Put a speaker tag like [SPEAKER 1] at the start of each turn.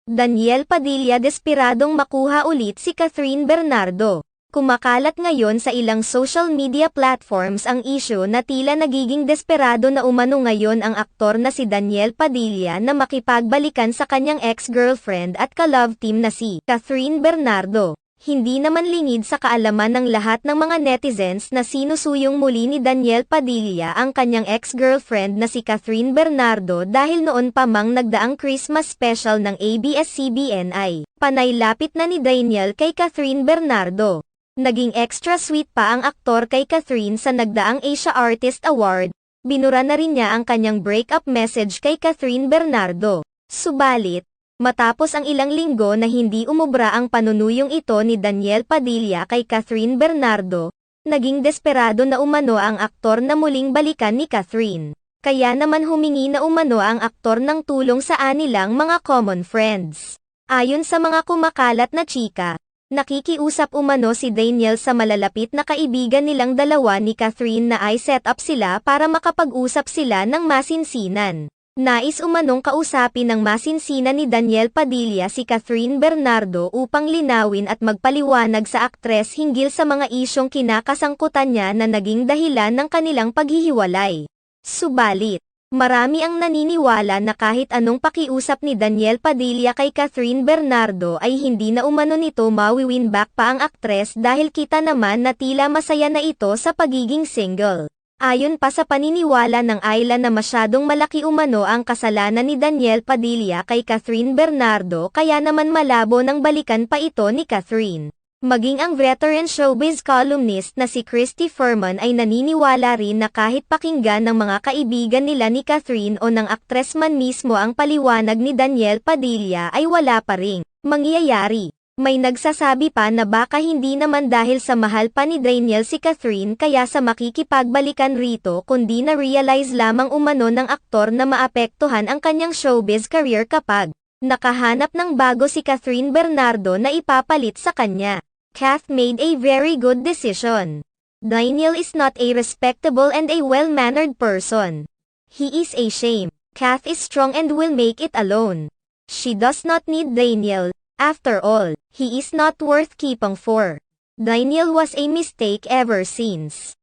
[SPEAKER 1] Daniel Padilla desperadong makuha ulit si Catherine Bernardo. Kumakalat ngayon sa ilang social media platforms ang issue na tila nagiging desperado na umano ngayon ang aktor na si Daniel Padilla na makipagbalikan sa kanyang ex-girlfriend at ka-love team na si Catherine Bernardo. Hindi naman lingid sa kaalaman ng lahat ng mga netizens na sinusuyong muli ni Daniel Padilla ang kanyang ex-girlfriend na si Catherine Bernardo dahil noon pa mang nagdaang Christmas special ng ABS-CBN ay panay lapit na ni Daniel kay Catherine Bernardo. Naging extra sweet pa ang aktor kay Catherine sa nagdaang Asia Artist Award. Binura na rin niya ang kanyang breakup message kay Catherine Bernardo. Subalit, matapos ang ilang linggo na hindi umubra ang panunuyong ito ni Daniel Padilla kay Catherine Bernardo, naging desperado na umano ang aktor na muling balikan ni Catherine. Kaya naman humingi na umano ang aktor ng tulong sa anilang mga common friends. Ayon sa mga kumakalat na chika, nakikiusap umano si Daniel sa malalapit na kaibigan nilang dalawa ni Catherine na ay set up sila para makapag-usap sila ng masinsinan. Nais umanong kausapin ng masinsinan ni Daniel Padilla si Catherine Bernardo upang linawin at magpaliwanag sa aktres hinggil sa mga isyong kinakasangkutan niya na naging dahilan ng kanilang paghihiwalay. Subalit, marami ang naniniwala na kahit anong pakiusap ni Daniel Padilla kay Catherine Bernardo ay hindi na umano nito mawi-win back pa ang aktres dahil kita naman na tila masaya na ito sa pagiging single. Ayon pa sa paniniwala ng Ayla na masyadong malaki umano ang kasalanan ni Daniel Padilla kay Catherine Bernardo kaya naman malabo nang balikan pa ito ni Catherine. Maging ang veteran showbiz columnist na si Christy Furman ay naniniwala rin na kahit pakinggan ng mga kaibigan nila ni Catherine o ng aktres man mismo ang paliwanag ni Daniel Padilla ay wala pa ring mangyayari. May nagsasabi pa na baka hindi naman dahil sa mahal pa ni Daniel si Catherine kaya sa makikipagbalikan rito kundi na-realize lamang umano ng aktor na maapektuhan ang kanyang showbiz career kapag nakahanap ng bago si Catherine Bernardo na ipapalit sa kanya. Kath made a very good decision. Daniel is not a respectable and a well-mannered person. He is a shame. Kath is strong and will make it alone. She does not need Daniel. After all, he is not worth keeping for. Daniel was a mistake ever since.